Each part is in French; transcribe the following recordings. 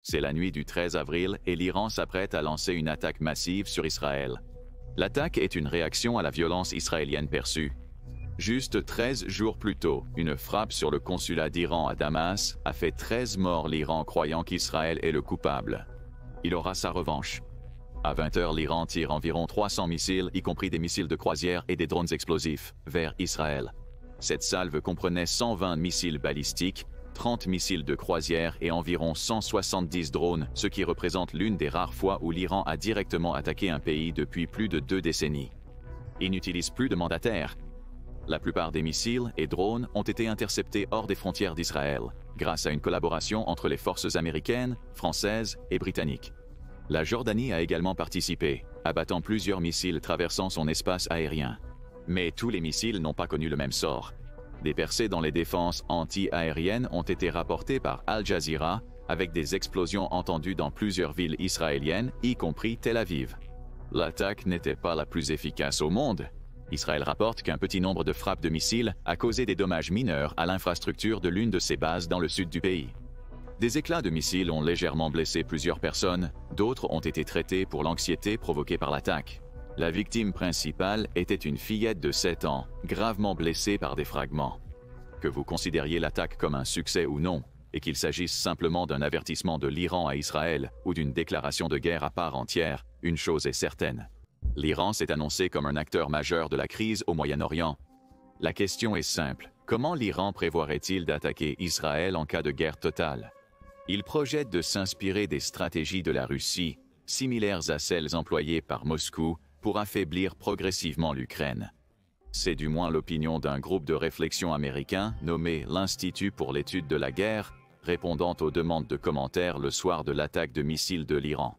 C'est la nuit du 13 avril et l'Iran s'apprête à lancer une attaque massive sur Israël. L'attaque est une réaction à la violence israélienne perçue. Juste 13 jours plus tôt, une frappe sur le consulat d'Iran à Damas a fait 13 morts, l'Iran croyant qu'Israël est le coupable. Il aura sa revanche. À 20h, l'Iran tire environ 300 missiles, y compris des missiles de croisière et des drones explosifs, vers Israël. Cette salve comprenait 120 missiles balistiques, 30 missiles de croisière et environ 170 drones, ce qui représente l'une des rares fois où l'Iran a directement attaqué un pays depuis plus de 2 décennies. Il n'utilise plus de mandataires. La plupart des missiles et drones ont été interceptés hors des frontières d'Israël, grâce à une collaboration entre les forces américaines, françaises et britanniques. La Jordanie a également participé, abattant plusieurs missiles traversant son espace aérien. Mais tous les missiles n'ont pas connu le même sort. Des percées dans les défenses anti-aériennes ont été rapportées par Al Jazeera, avec des explosions entendues dans plusieurs villes israéliennes, y compris Tel Aviv. L'attaque n'était pas la plus efficace au monde. Israël rapporte qu'un petit nombre de frappes de missiles a causé des dommages mineurs à l'infrastructure de l'une de ses bases dans le sud du pays. Des éclats de missiles ont légèrement blessé plusieurs personnes, d'autres ont été traités pour l'anxiété provoquée par l'attaque. La victime principale était une fillette de 7 ans, gravement blessée par des fragments. Que vous considériez l'attaque comme un succès ou non, et qu'il s'agisse simplement d'un avertissement de l'Iran à Israël ou d'une déclaration de guerre à part entière, une chose est certaine. L'Iran s'est annoncé comme un acteur majeur de la crise au Moyen-Orient. La question est simple, comment l'Iran prévoirait-il d'attaquer Israël en cas de guerre totale? Il projette de s'inspirer des stratégies de la Russie, similaires à celles employées par Moscou, pour affaiblir progressivement l'Ukraine. C'est du moins l'opinion d'un groupe de réflexion américain nommé l'Institut pour l'étude de la guerre, répondant aux demandes de commentaires le soir de l'attaque de missiles de l'Iran.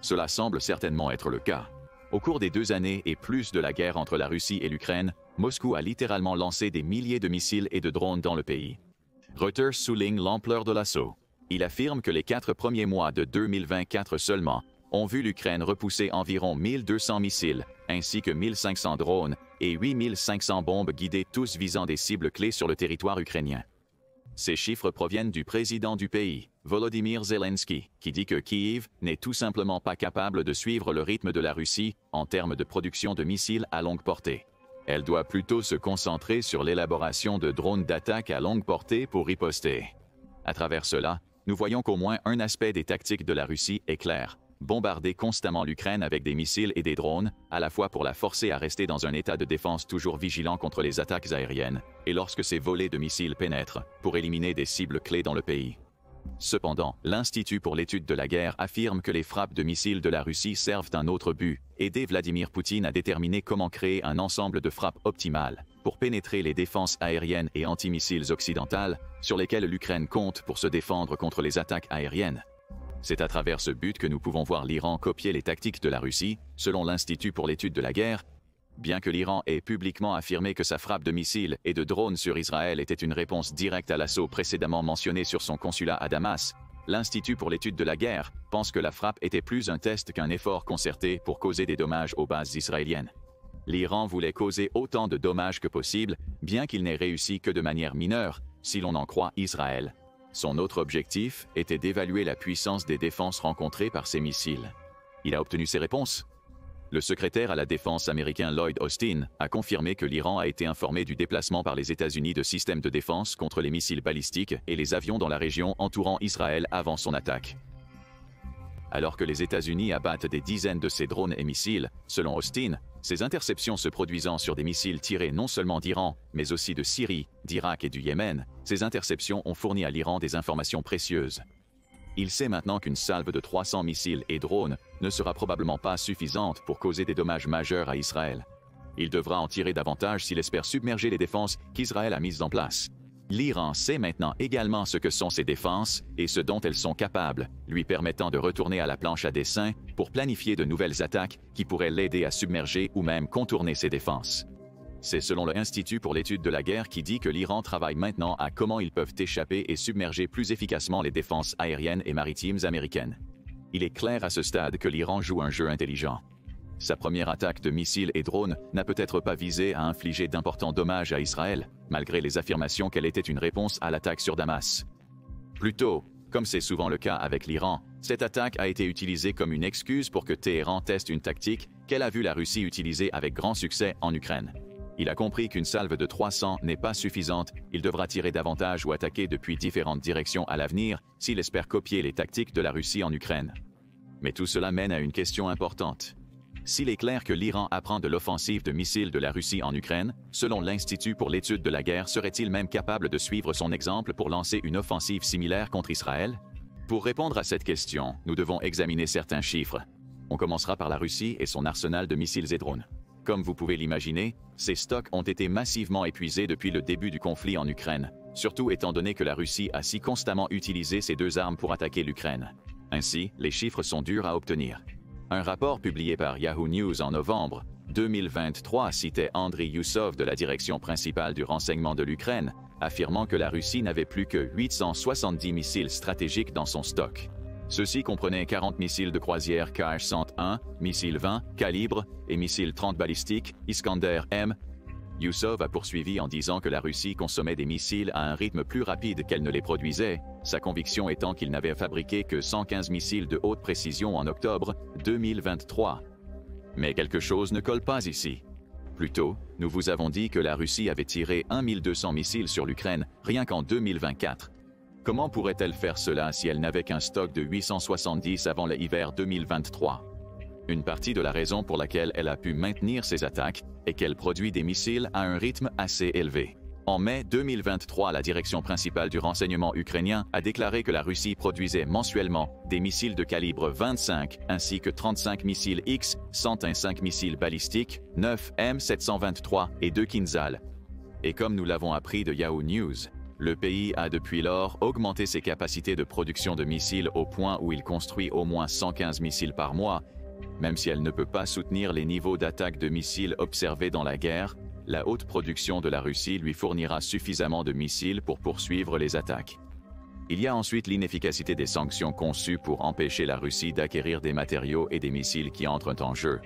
Cela semble certainement être le cas. Au cours des 2 années et plus de la guerre entre la Russie et l'Ukraine, Moscou a littéralement lancé des milliers de missiles et de drones dans le pays. Reuters souligne l'ampleur de l'assaut. Il affirme que les 4 premiers mois de 2024 seulement ont vu l'Ukraine repousser environ 1200 missiles, ainsi que 1500 drones et 8500 bombes guidées, tous visant des cibles clés sur le territoire ukrainien. Ces chiffres proviennent du président du pays, Volodymyr Zelensky, qui dit que Kiev n'est tout simplement pas capable de suivre le rythme de la Russie en termes de production de missiles à longue portée. Elle doit plutôt se concentrer sur l'élaboration de drones d'attaque à longue portée pour riposter. À travers cela, nous voyons qu'au moins un aspect des tactiques de la Russie est clair: bombarder constamment l'Ukraine avec des missiles et des drones, à la fois pour la forcer à rester dans un état de défense toujours vigilant contre les attaques aériennes, et lorsque ces volées de missiles pénètrent, pour éliminer des cibles clés dans le pays. Cependant, l'Institut pour l'étude de la guerre affirme que les frappes de missiles de la Russie servent un autre but: aider Vladimir Poutine à déterminer comment créer un ensemble de frappes optimales pour pénétrer les défenses aériennes et antimissiles occidentales sur lesquelles l'Ukraine compte pour se défendre contre les attaques aériennes. C'est à travers ce but que nous pouvons voir l'Iran copier les tactiques de la Russie, selon l'Institut pour l'étude de la guerre. Bien que l'Iran ait publiquement affirmé que sa frappe de missiles et de drones sur Israël était une réponse directe à l'assaut précédemment mentionné sur son consulat à Damas, l'Institut pour l'étude de la guerre pense que la frappe était plus un test qu'un effort concerté pour causer des dommages aux bases israéliennes. L'Iran voulait causer autant de dommages que possible, bien qu'il n'ait réussi que de manière mineure, si l'on en croit Israël. Son autre objectif était d'évaluer la puissance des défenses rencontrées par ces missiles. Il a obtenu ses réponses. Le secrétaire à la défense américain Lloyd Austin a confirmé que l'Iran a été informé du déplacement par les États-Unis de systèmes de défense contre les missiles balistiques et les avions dans la région entourant Israël avant son attaque. Alors que les États-Unis abattent des dizaines de ces drones et missiles, selon Austin, ces interceptions se produisant sur des missiles tirés non seulement d'Iran, mais aussi de Syrie, d'Irak et du Yémen, ces interceptions ont fourni à l'Iran des informations précieuses. Il sait maintenant qu'une salve de 300 missiles et drones ne sera probablement pas suffisante pour causer des dommages majeurs à Israël. Il devra en tirer davantage s'il espère submerger les défenses qu'Israël a mises en place. L'Iran sait maintenant également ce que sont ces défenses et ce dont elles sont capables, lui permettant de retourner à la planche à dessin pour planifier de nouvelles attaques qui pourraient l'aider à submerger ou même contourner ces défenses. C'est selon l'Institut pour l'étude de la guerre qui dit que l'Iran travaille maintenant à comment ils peuvent échapper et submerger plus efficacement les défenses aériennes et maritimes américaines. Il est clair à ce stade que l'Iran joue un jeu intelligent. Sa première attaque de missiles et drones n'a peut-être pas visé à infliger d'importants dommages à Israël, malgré les affirmations qu'elle était une réponse à l'attaque sur Damas. Plutôt, comme c'est souvent le cas avec l'Iran, cette attaque a été utilisée comme une excuse pour que Téhéran teste une tactique qu'elle a vu la Russie utiliser avec grand succès en Ukraine. Il a compris qu'une salve de 300 n'est pas suffisante, il devra tirer davantage ou attaquer depuis différentes directions à l'avenir s'il espère copier les tactiques de la Russie en Ukraine. Mais tout cela mène à une question importante. S'il est clair que l'Iran apprend de l'offensive de missiles de la Russie en Ukraine, selon l'Institut pour l'étude de la guerre, serait-il même capable de suivre son exemple pour lancer une offensive similaire contre Israël? Pour répondre à cette question, nous devons examiner certains chiffres. On commencera par la Russie et son arsenal de missiles et drones. Comme vous pouvez l'imaginer, ces stocks ont été massivement épuisés depuis le début du conflit en Ukraine, surtout étant donné que la Russie a si constamment utilisé ces deux armes pour attaquer l'Ukraine. Ainsi, les chiffres sont durs à obtenir. Un rapport publié par Yahoo News en novembre 2023 citait Andriy Youssov de la direction principale du renseignement de l'Ukraine, affirmant que la Russie n'avait plus que 870 missiles stratégiques dans son stock. Ceux-ci comprenaient 40 missiles de croisière Kh-101, missiles 20 calibre et missiles 30 balistiques Iskander-M. Youssov a poursuivi en disant que la Russie consommait des missiles à un rythme plus rapide qu'elle ne les produisait, sa conviction étant qu'il n'avait fabriqué que 115 missiles de haute précision en octobre 2023. Mais quelque chose ne colle pas ici. Plus tôt, nous vous avons dit que la Russie avait tiré 1200 missiles sur l'Ukraine rien qu'en 2024. Comment pourrait-elle faire cela si elle n'avait qu'un stock de 870 avant l'hiver 2023? Une partie de la raison pour laquelle elle a pu maintenir ses attaques est qu'elle produit des missiles à un rythme assez élevé. En mai 2023, la direction principale du renseignement ukrainien a déclaré que la Russie produisait mensuellement des missiles de calibre 25 ainsi que 35 missiles X, 105 missiles balistiques, 9 M723 et 2 Kinzhal. Et comme nous l'avons appris de Yahoo News, le pays a depuis lors augmenté ses capacités de production de missiles au point où il construit au moins 115 missiles par mois. Même si elle ne peut pas soutenir les niveaux d'attaque de missiles observés dans la guerre, la haute production de la Russie lui fournira suffisamment de missiles pour poursuivre les attaques. Il y a ensuite l'inefficacité des sanctions conçues pour empêcher la Russie d'acquérir des matériaux et des missiles qui entrent en jeu.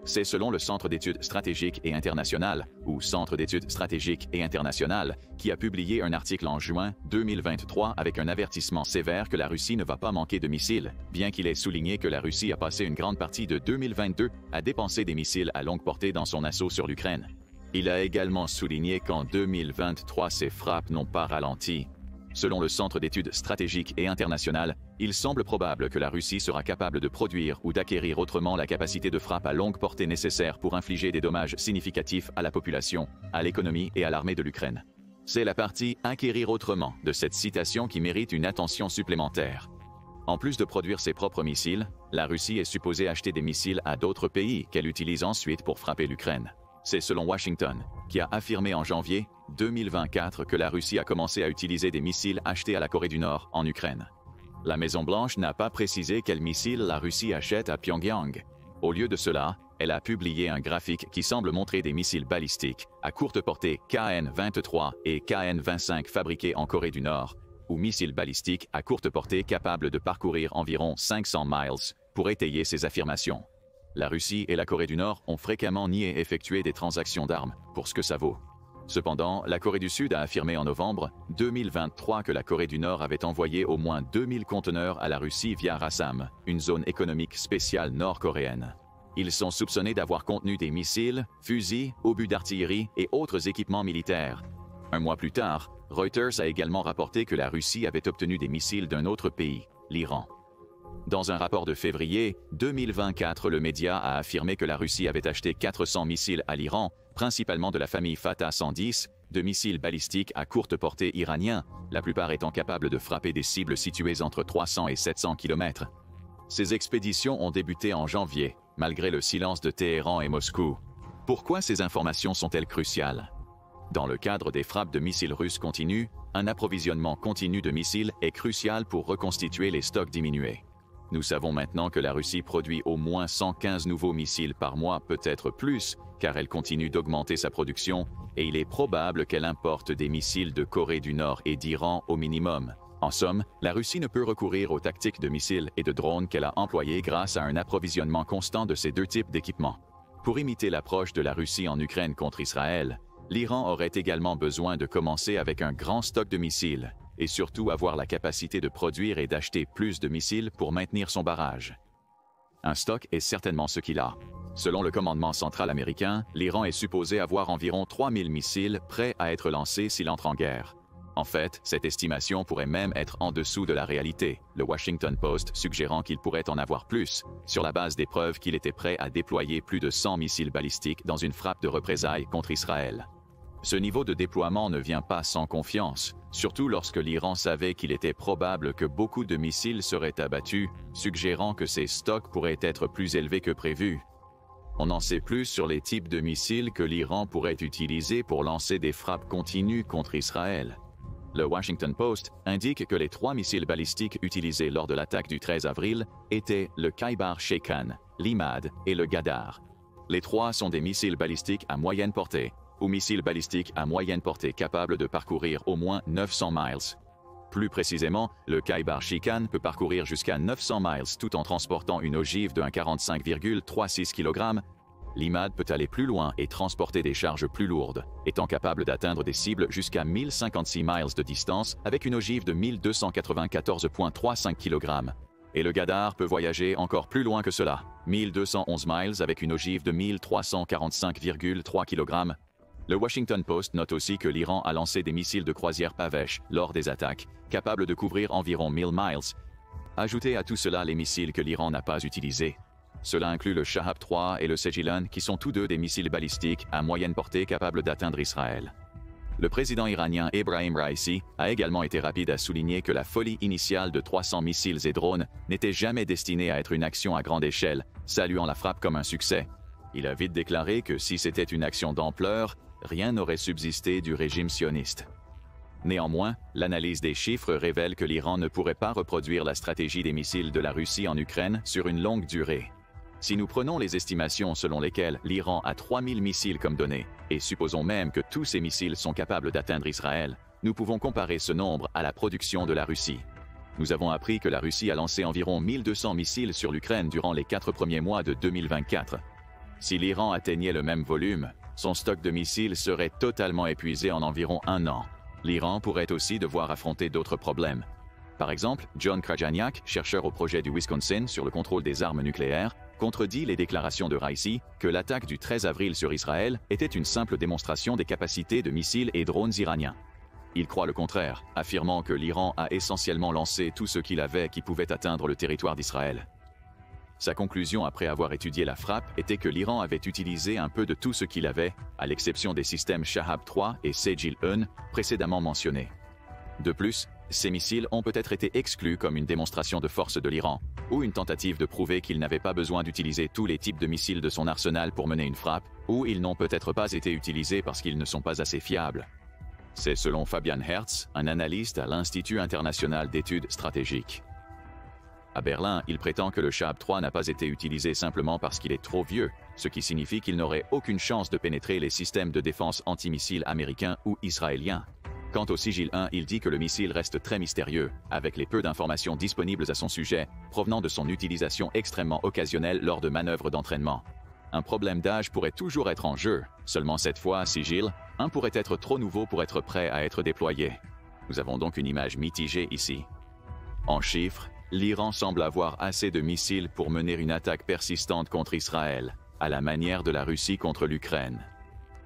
C'est selon le Centre d'études stratégiques et internationales, ou Centre d'études stratégiques et internationales, qui a publié un article en juin 2023 avec un avertissement sévère que la Russie ne va pas manquer de missiles, bien qu'il ait souligné que la Russie a passé une grande partie de 2022 à dépenser des missiles à longue portée dans son assaut sur l'Ukraine. Il a également souligné qu'en 2023, ses frappes n'ont pas ralenti. Selon le Centre d'études stratégiques et internationales, il semble probable que la Russie sera capable de produire ou d'acquérir autrement la capacité de frappe à longue portée nécessaire pour infliger des dommages significatifs à la population, à l'économie et à l'armée de l'Ukraine. C'est la partie « acquérir autrement » de cette citation qui mérite une attention supplémentaire. En plus de produire ses propres missiles, la Russie est supposée acheter des missiles à d'autres pays qu'elle utilise ensuite pour frapper l'Ukraine. C'est selon Washington, qui a affirmé en janvier 2024 que la Russie a commencé à utiliser des missiles achetés à la Corée du Nord en Ukraine. La Maison-Blanche n'a pas précisé quels missiles la Russie achète à Pyongyang. Au lieu de cela, elle a publié un graphique qui semble montrer des missiles balistiques à courte portée KN-23 et KN-25 fabriqués en Corée du Nord, ou missiles balistiques à courte portée capables de parcourir environ 500 miles pour étayer ces affirmations. La Russie et la Corée du Nord ont fréquemment nié effectuer des transactions d'armes, pour ce que ça vaut. Cependant, la Corée du Sud a affirmé en novembre 2023 que la Corée du Nord avait envoyé au moins 2000 conteneurs à la Russie via Rassam, une zone économique spéciale nord-coréenne. Ils sont soupçonnés d'avoir contenu des missiles, fusils, obus d'artillerie et autres équipements militaires. Un mois plus tard, Reuters a également rapporté que la Russie avait obtenu des missiles d'un autre pays, l'Iran. Dans un rapport de février 2024, le média a affirmé que la Russie avait acheté 400 missiles à l'Iran, principalement de la famille Fatah 110, de missiles balistiques à courte portée iraniens, la plupart étant capables de frapper des cibles situées entre 300 et 700 km. Ces expéditions ont débuté en janvier, malgré le silence de Téhéran et Moscou. Pourquoi ces informations sont-elles cruciales? Dans le cadre des frappes de missiles russes continues, un approvisionnement continu de missiles est crucial pour reconstituer les stocks diminués. Nous savons maintenant que la Russie produit au moins 115 nouveaux missiles par mois, peut-être plus, car elle continue d'augmenter sa production, et il est probable qu'elle importe des missiles de Corée du Nord et d'Iran au minimum. En somme, la Russie ne peut recourir aux tactiques de missiles et de drones qu'elle a employées grâce à un approvisionnement constant de ces deux types d'équipements. Pour imiter l'approche de la Russie en Ukraine contre Israël, l'Iran aurait également besoin de commencer avec un grand stock de missiles, et surtout avoir la capacité de produire et d'acheter plus de missiles pour maintenir son barrage. Un stock est certainement ce qu'il a. Selon le commandement central américain, l'Iran est supposé avoir environ 3000 missiles prêts à être lancés s'il entre en guerre. En fait, cette estimation pourrait même être en dessous de la réalité, le Washington Post suggérant qu'il pourrait en avoir plus, sur la base des preuves qu'il était prêt à déployer plus de 100 missiles balistiques dans une frappe de représailles contre Israël. Ce niveau de déploiement ne vient pas sans confiance, surtout lorsque l'Iran savait qu'il était probable que beaucoup de missiles seraient abattus, suggérant que ces stocks pourraient être plus élevés que prévu. On en sait plus sur les types de missiles que l'Iran pourrait utiliser pour lancer des frappes continues contre Israël. Le Washington Post indique que les 3 missiles balistiques utilisés lors de l'attaque du 13 avril étaient le Khaybar Sheikhan, l'Imad et le Ghadar. Les 3 sont des missiles balistiques à moyenne portée, ou missiles balistiques à moyenne portée capables de parcourir au moins 900 miles. Plus précisément, le Khaybar Sheikhan peut parcourir jusqu'à 900 miles tout en transportant une ogive de 45,36 kg. L'Imad peut aller plus loin et transporter des charges plus lourdes, étant capable d'atteindre des cibles jusqu'à 1056 miles de distance avec une ogive de 1294,35 kg. Et le Ghadar peut voyager encore plus loin que cela, 1211 miles avec une ogive de 1345,3 kg. Le Washington Post note aussi que l'Iran a lancé des missiles de croisière Pavesh lors des attaques, capables de couvrir environ 1000 miles. Ajoutez à tout cela les missiles que l'Iran n'a pas utilisés. Cela inclut le Shahab 3 et le Sejilan, qui sont tous deux des missiles balistiques à moyenne portée capables d'atteindre Israël. Le président iranien Ebrahim Raisi a également été rapide à souligner que la folie initiale de 300 missiles et drones n'était jamais destinée à être une action à grande échelle, saluant la frappe comme un succès. Il a vite déclaré que si c'était une action d'ampleur, rien n'aurait subsisté du régime sioniste. Néanmoins, l'analyse des chiffres révèle que l'Iran ne pourrait pas reproduire la stratégie des missiles de la Russie en Ukraine sur une longue durée. Si nous prenons les estimations selon lesquelles l'Iran a 3000 missiles comme donnée, et supposons même que tous ces missiles sont capables d'atteindre Israël, nous pouvons comparer ce nombre à la production de la Russie. Nous avons appris que la Russie a lancé environ 1200 missiles sur l'Ukraine durant les 4 premiers mois de 2024. Si l'Iran atteignait le même volume, son stock de missiles serait totalement épuisé en environ 1 an. L'Iran pourrait aussi devoir affronter d'autres problèmes. Par exemple, John Krajaniak, chercheur au projet du Wisconsin sur le contrôle des armes nucléaires, contredit les déclarations de Raisi que l'attaque du 13 avril sur Israël était une simple démonstration des capacités de missiles et drones iraniens. Il croit le contraire, affirmant que l'Iran a essentiellement lancé tout ce qu'il avait qui pouvait atteindre le territoire d'Israël. Sa conclusion après avoir étudié la frappe était que l'Iran avait utilisé un peu de tout ce qu'il avait, à l'exception des systèmes Shahab 3 et Sejil-1 précédemment mentionnés. De plus, ces missiles ont peut-être été exclus comme une démonstration de force de l'Iran, ou une tentative de prouver qu'il n'avait pas besoin d'utiliser tous les types de missiles de son arsenal pour mener une frappe, ou ils n'ont peut-être pas été utilisés parce qu'ils ne sont pas assez fiables. C'est selon Fabian Hertz, un analyste à l'Institut international d'études stratégiques. À Berlin, il prétend que le Shahab 3 n'a pas été utilisé simplement parce qu'il est trop vieux, ce qui signifie qu'il n'aurait aucune chance de pénétrer les systèmes de défense antimissiles américains ou israéliens. Quant au Sigil 1, il dit que le missile reste très mystérieux, avec les peu d'informations disponibles à son sujet, provenant de son utilisation extrêmement occasionnelle lors de manœuvres d'entraînement. Un problème d'âge pourrait toujours être en jeu, seulement cette fois, Sigil 1 pourrait être trop nouveau pour être prêt à être déployé. Nous avons donc une image mitigée ici. En chiffres, l'Iran semble avoir assez de missiles pour mener une attaque persistante contre Israël, à la manière de la Russie contre l'Ukraine.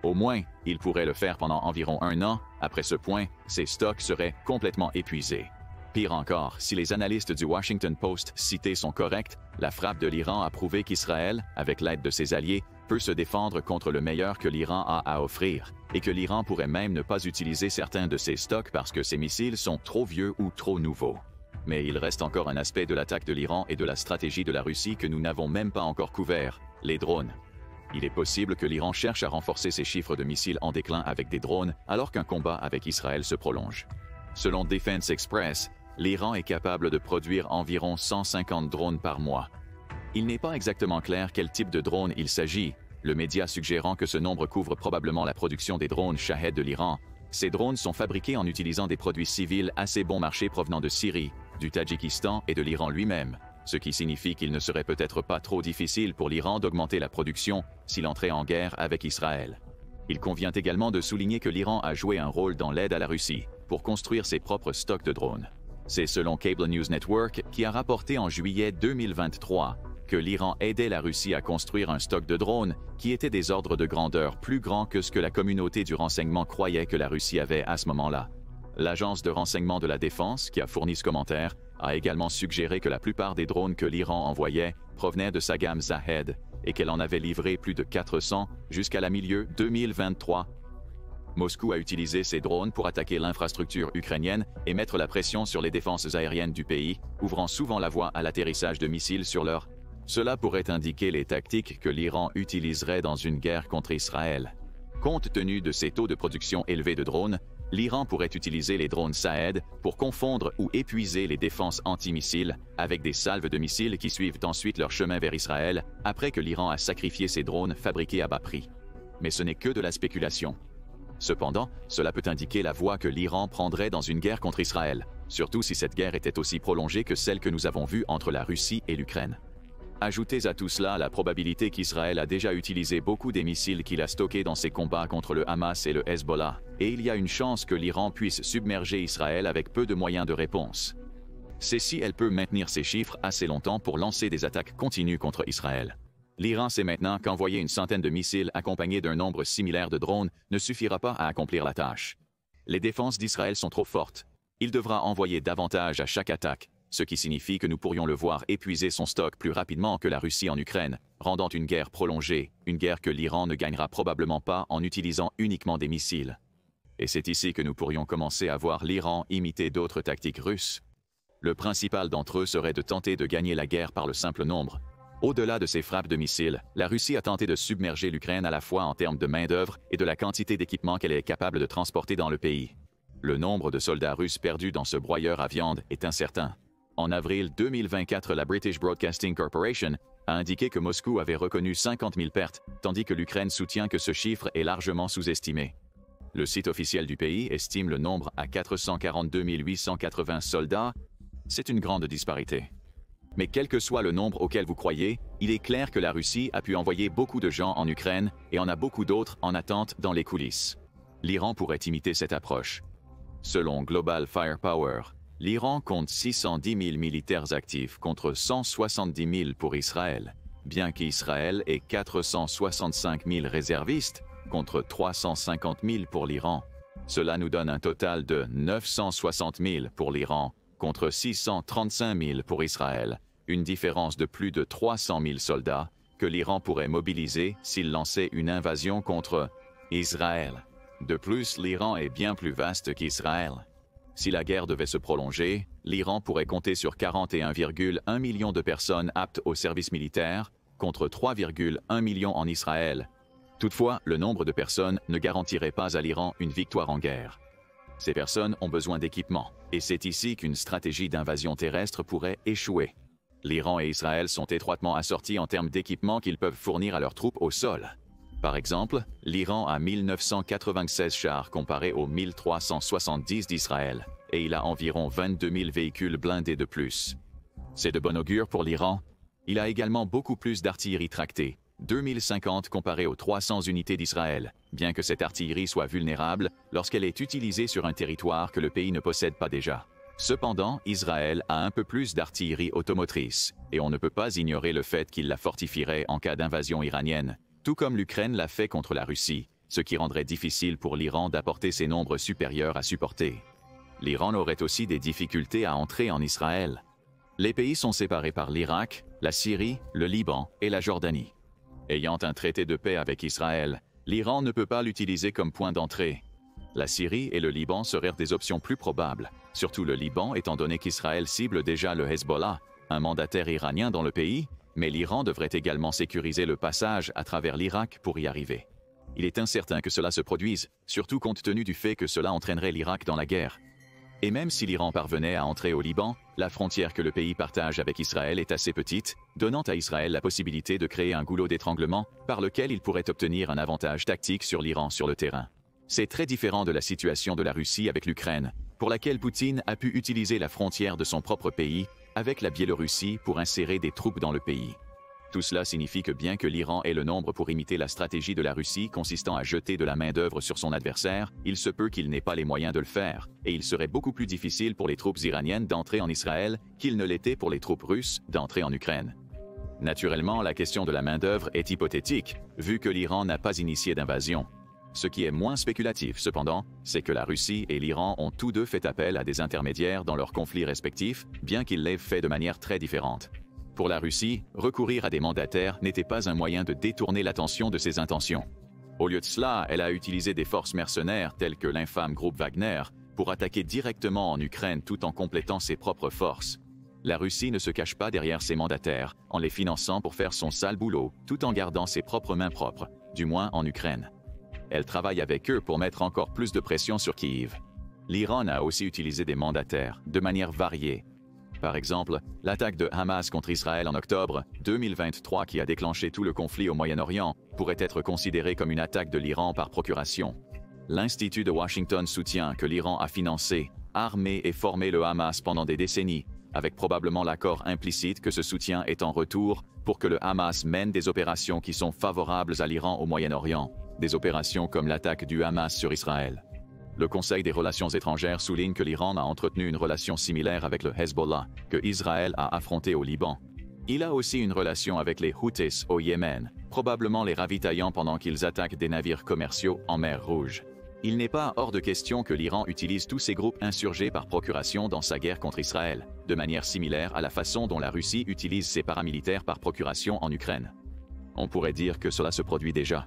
Au moins, il pourrait le faire pendant environ 1 an. Après ce point, ses stocks seraient complètement épuisés. Pire encore, si les analystes du Washington Post cités sont corrects, la frappe de l'Iran a prouvé qu'Israël, avec l'aide de ses alliés, peut se défendre contre le meilleur que l'Iran a à offrir, et que l'Iran pourrait même ne pas utiliser certains de ses stocks parce que ses missiles sont trop vieux ou trop nouveaux. Mais il reste encore un aspect de l'attaque de l'Iran et de la stratégie de la Russie que nous n'avons même pas encore couvert, les drones. Il est possible que l'Iran cherche à renforcer ses chiffres de missiles en déclin avec des drones alors qu'un combat avec Israël se prolonge. Selon Defense Express, l'Iran est capable de produire environ 150 drones par mois. Il n'est pas exactement clair quel type de drone il s'agit, le média suggérant que ce nombre couvre probablement la production des drones Shahed de l'Iran, Ces drones sont fabriqués en utilisant des produits civils assez bon marché provenant de Syrie, du Tadjikistan et de l'Iran lui-même, ce qui signifie qu'il ne serait peut-être pas trop difficile pour l'Iran d'augmenter la production s'il entrait en guerre avec Israël. Il convient également de souligner que l'Iran a joué un rôle dans l'aide à la Russie pour construire ses propres stocks de drones. C'est selon Cable News Network qui a rapporté en juillet 2023 que l'Iran aidait la Russie à construire un stock de drones qui était des ordres de grandeur plus grands que ce que la communauté du renseignement croyait que la Russie avait à ce moment-là. L'agence de renseignement de la défense, qui a fourni ce commentaire, a également suggéré que la plupart des drones que l'Iran envoyait provenaient de sa gamme Zahed et qu'elle en avait livré plus de 400 jusqu'à la milieu 2023. Moscou a utilisé ces drones pour attaquer l'infrastructure ukrainienne et mettre la pression sur les défenses aériennes du pays, ouvrant souvent la voie à l'atterrissage de missiles sur leur. Cela pourrait indiquer les tactiques que l'Iran utiliserait dans une guerre contre Israël. Compte tenu de ces taux de production élevés de drones, l'Iran pourrait utiliser les drones Shahed pour confondre ou épuiser les défenses antimissiles avec des salves de missiles qui suivent ensuite leur chemin vers Israël après que l'Iran a sacrifié ses drones fabriqués à bas prix. Mais ce n'est que de la spéculation. Cependant, cela peut indiquer la voie que l'Iran prendrait dans une guerre contre Israël, surtout si cette guerre était aussi prolongée que celle que nous avons vue entre la Russie et l'Ukraine. Ajoutez à tout cela la probabilité qu'Israël a déjà utilisé beaucoup des missiles qu'il a stockés dans ses combats contre le Hamas et le Hezbollah, et il y a une chance que l'Iran puisse submerger Israël avec peu de moyens de réponse. C'est si elle peut maintenir ces chiffres assez longtemps pour lancer des attaques continues contre Israël. L'Iran sait maintenant qu'envoyer une centaine de missiles accompagnés d'un nombre similaire de drones ne suffira pas à accomplir la tâche. Les défenses d'Israël sont trop fortes. Il devra envoyer davantage à chaque attaque, ce qui signifie que nous pourrions le voir épuiser son stock plus rapidement que la Russie en Ukraine, rendant une guerre prolongée, une guerre que l'Iran ne gagnera probablement pas en utilisant uniquement des missiles. Et c'est ici que nous pourrions commencer à voir l'Iran imiter d'autres tactiques russes. Le principal d'entre eux serait de tenter de gagner la guerre par le simple nombre. Au-delà de ces frappes de missiles, la Russie a tenté de submerger l'Ukraine à la fois en termes de main-d'œuvre et de la quantité d'équipement qu'elle est capable de transporter dans le pays. Le nombre de soldats russes perdus dans ce broyeur à viande est incertain. En avril 2024, la British Broadcasting Corporation a indiqué que Moscou avait reconnu 50 000 pertes, tandis que l'Ukraine soutient que ce chiffre est largement sous-estimé. Le site officiel du pays estime le nombre à 442 880 soldats. C'est une grande disparité. Mais quel que soit le nombre auquel vous croyez, il est clair que la Russie a pu envoyer beaucoup de gens en Ukraine et en a beaucoup d'autres en attente dans les coulisses. L'Iran pourrait imiter cette approche. Selon Global Firepower, l'Iran compte 610 000 militaires actifs contre 170 000 pour Israël, bien qu'Israël ait 465 000 réservistes contre 350 000 pour l'Iran. Cela nous donne un total de 960 000 pour l'Iran contre 635 000 pour Israël, une différence de plus de 300 000 soldats que l'Iran pourrait mobiliser s'il lançait une invasion contre Israël. De plus, l'Iran est bien plus vaste qu'Israël. Si la guerre devait se prolonger, l'Iran pourrait compter sur 41,1 millions de personnes aptes au service militaire, contre 3,1 millions en Israël. Toutefois, le nombre de personnes ne garantirait pas à l'Iran une victoire en guerre. Ces personnes ont besoin d'équipement, et c'est ici qu'une stratégie d'invasion terrestre pourrait échouer. L'Iran et Israël sont étroitement assortis en termes d'équipement qu'ils peuvent fournir à leurs troupes au sol. Par exemple, l'Iran a 1996 chars comparé aux 1370 d'Israël, et il a environ 22 000 véhicules blindés de plus. C'est de bon augure pour l'Iran. Il a également beaucoup plus d'artillerie tractée, 2050 comparé aux 300 unités d'Israël, bien que cette artillerie soit vulnérable lorsqu'elle est utilisée sur un territoire que le pays ne possède pas déjà. Cependant, Israël a un peu plus d'artillerie automotrice, et on ne peut pas ignorer le fait qu'il la fortifierait en cas d'invasion iranienne, tout comme l'Ukraine l'a fait contre la Russie, ce qui rendrait difficile pour l'Iran d'apporter ces nombres supérieurs à supporter. L'Iran aurait aussi des difficultés à entrer en Israël. Les pays sont séparés par l'Irak, la Syrie, le Liban et la Jordanie. Ayant un traité de paix avec Israël, l'Iran ne peut pas l'utiliser comme point d'entrée. La Syrie et le Liban seraient des options plus probables, surtout le Liban étant donné qu'Israël cible déjà le Hezbollah, un mandataire iranien dans le pays, mais l'Iran devrait également sécuriser le passage à travers l'Irak pour y arriver. Il est incertain que cela se produise, surtout compte tenu du fait que cela entraînerait l'Irak dans la guerre. Et même si l'Iran parvenait à entrer au Liban, la frontière que le pays partage avec Israël est assez petite, donnant à Israël la possibilité de créer un goulot d'étranglement par lequel il pourrait obtenir un avantage tactique sur l'Iran sur le terrain. C'est très différent de la situation de la Russie avec l'Ukraine, pour laquelle Poutine a pu utiliser la frontière de son propre pays avec la Biélorussie pour insérer des troupes dans le pays. Tout cela signifie que bien que l'Iran ait le nombre pour imiter la stratégie de la Russie consistant à jeter de la main-d'œuvre sur son adversaire, il se peut qu'il n'ait pas les moyens de le faire, et il serait beaucoup plus difficile pour les troupes iraniennes d'entrer en Israël qu'il ne l'était pour les troupes russes d'entrer en Ukraine. Naturellement, la question de la main-d'œuvre est hypothétique, vu que l'Iran n'a pas initié d'invasion. Ce qui est moins spéculatif, cependant, c'est que la Russie et l'Iran ont tous deux fait appel à des intermédiaires dans leurs conflits respectifs, bien qu'ils l'aient fait de manière très différente. Pour la Russie, recourir à des mandataires n'était pas un moyen de détourner l'attention de ses intentions. Au lieu de cela, elle a utilisé des forces mercenaires telles que l'infâme groupe Wagner pour attaquer directement en Ukraine tout en complétant ses propres forces. La Russie ne se cache pas derrière ses mandataires, en les finançant pour faire son sale boulot, tout en gardant ses propres mains propres, du moins en Ukraine. Elle travaille avec eux pour mettre encore plus de pression sur Kiev. L'Iran a aussi utilisé des mandataires, de manière variée. Par exemple, l'attaque de Hamas contre Israël en octobre 2023 qui a déclenché tout le conflit au Moyen-Orient pourrait être considérée comme une attaque de l'Iran par procuration. L'Institut de Washington soutient que l'Iran a financé, armé et formé le Hamas pendant des décennies, avec probablement l'accord implicite que ce soutien est en retour pour que le Hamas mène des opérations qui sont favorables à l'Iran au Moyen-Orient, des opérations comme l'attaque du Hamas sur Israël. Le Conseil des relations étrangères souligne que l'Iran a entretenu une relation similaire avec le Hezbollah, que Israël a affronté au Liban. Il a aussi une relation avec les Houthis au Yémen, probablement les ravitaillant pendant qu'ils attaquent des navires commerciaux en mer Rouge. Il n'est pas hors de question que l'Iran utilise tous ces groupes insurgés par procuration dans sa guerre contre Israël, de manière similaire à la façon dont la Russie utilise ses paramilitaires par procuration en Ukraine. On pourrait dire que cela se produit déjà.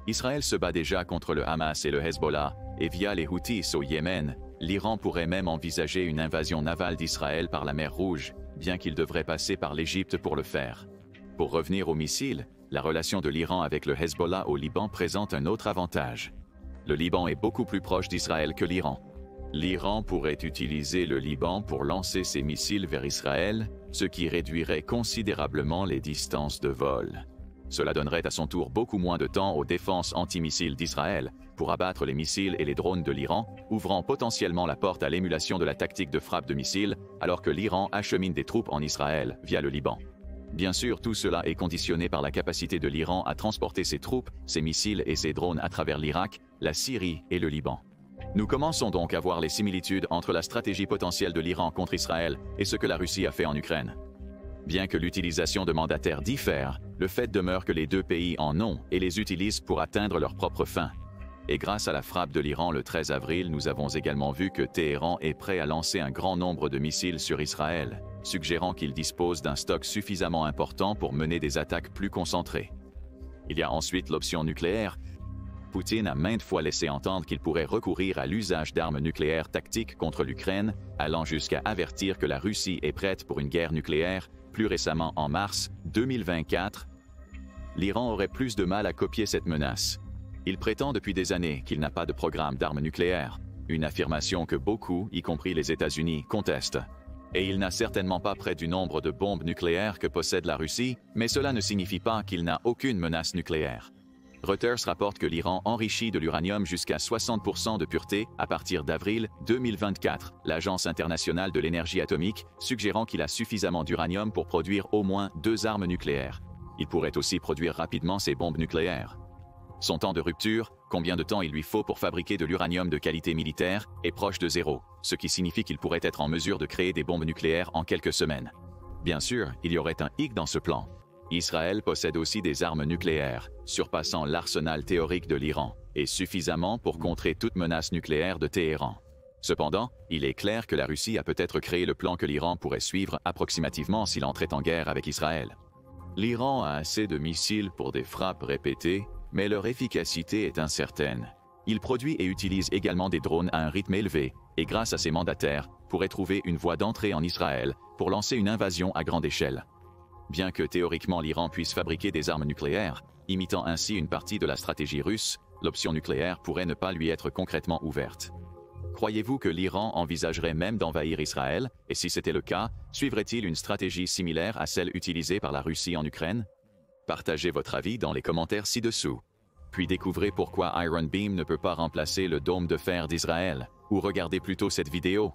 Israël se bat déjà contre le Hamas et le Hezbollah, et via les Houthis au Yémen, l'Iran pourrait même envisager une invasion navale d'Israël par la mer Rouge, bien qu'il devrait passer par l'Égypte pour le faire. Pour revenir aux missiles, la relation de l'Iran avec le Hezbollah au Liban présente un autre avantage. Le Liban est beaucoup plus proche d'Israël que l'Iran. L'Iran pourrait utiliser le Liban pour lancer ses missiles vers Israël, ce qui réduirait considérablement les distances de vol. Cela donnerait à son tour beaucoup moins de temps aux défenses antimissiles d'Israël pour abattre les missiles et les drones de l'Iran, ouvrant potentiellement la porte à l'émulation de la tactique de frappe de missiles, alors que l'Iran achemine des troupes en Israël via le Liban. Bien sûr, tout cela est conditionné par la capacité de l'Iran à transporter ses troupes, ses missiles et ses drones à travers l'Irak, la Syrie et le Liban. Nous commençons donc à voir les similitudes entre la stratégie potentielle de l'Iran contre Israël et ce que la Russie a fait en Ukraine. Bien que l'utilisation de mandataires diffère, le fait demeure que les deux pays en ont et les utilisent pour atteindre leurs propres fins. Et grâce à la frappe de l'Iran le 13 avril, nous avons également vu que Téhéran est prêt à lancer un grand nombre de missiles sur Israël, suggérant qu'il dispose d'un stock suffisamment important pour mener des attaques plus concentrées. Il y a ensuite l'option nucléaire. Poutine a maintes fois laissé entendre qu'il pourrait recourir à l'usage d'armes nucléaires tactiques contre l'Ukraine, allant jusqu'à avertir que la Russie est prête pour une guerre nucléaire. Plus récemment, en mars 2024, l'Iran aurait plus de mal à copier cette menace. Il prétend depuis des années qu'il n'a pas de programme d'armes nucléaires, une affirmation que beaucoup, y compris les États-Unis, contestent. Et il n'a certainement pas près du nombre de bombes nucléaires que possède la Russie, mais cela ne signifie pas qu'il n'a aucune menace nucléaire. Reuters rapporte que l'Iran enrichit de l'uranium jusqu'à 60% de pureté à partir d'avril 2024, l'Agence internationale de l'énergie atomique suggérant qu'il a suffisamment d'uranium pour produire au moins 2 armes nucléaires. Il pourrait aussi produire rapidement ses bombes nucléaires. Son temps de rupture, combien de temps il lui faut pour fabriquer de l'uranium de qualité militaire, est proche de 0, ce qui signifie qu'il pourrait être en mesure de créer des bombes nucléaires en quelques semaines. Bien sûr, il y aurait un hic dans ce plan. Israël possède aussi des armes nucléaires, surpassant l'arsenal théorique de l'Iran, et suffisamment pour contrer toute menace nucléaire de Téhéran. Cependant, il est clair que la Russie a peut-être créé le plan que l'Iran pourrait suivre approximativement s'il entrait en guerre avec Israël. L'Iran a assez de missiles pour des frappes répétées, mais leur efficacité est incertaine. Il produit et utilise également des drones à un rythme élevé, et grâce à ses mandataires, pourrait trouver une voie d'entrée en Israël pour lancer une invasion à grande échelle. Bien que théoriquement l'Iran puisse fabriquer des armes nucléaires, imitant ainsi une partie de la stratégie russe, l'option nucléaire pourrait ne pas lui être concrètement ouverte. Croyez-vous que l'Iran envisagerait même d'envahir Israël, et si c'était le cas, suivrait-il une stratégie similaire à celle utilisée par la Russie en Ukraine? Partagez votre avis dans les commentaires ci-dessous. Puis découvrez pourquoi Iron Beam ne peut pas remplacer le dôme de fer d'Israël. Ou regardez plutôt cette vidéo.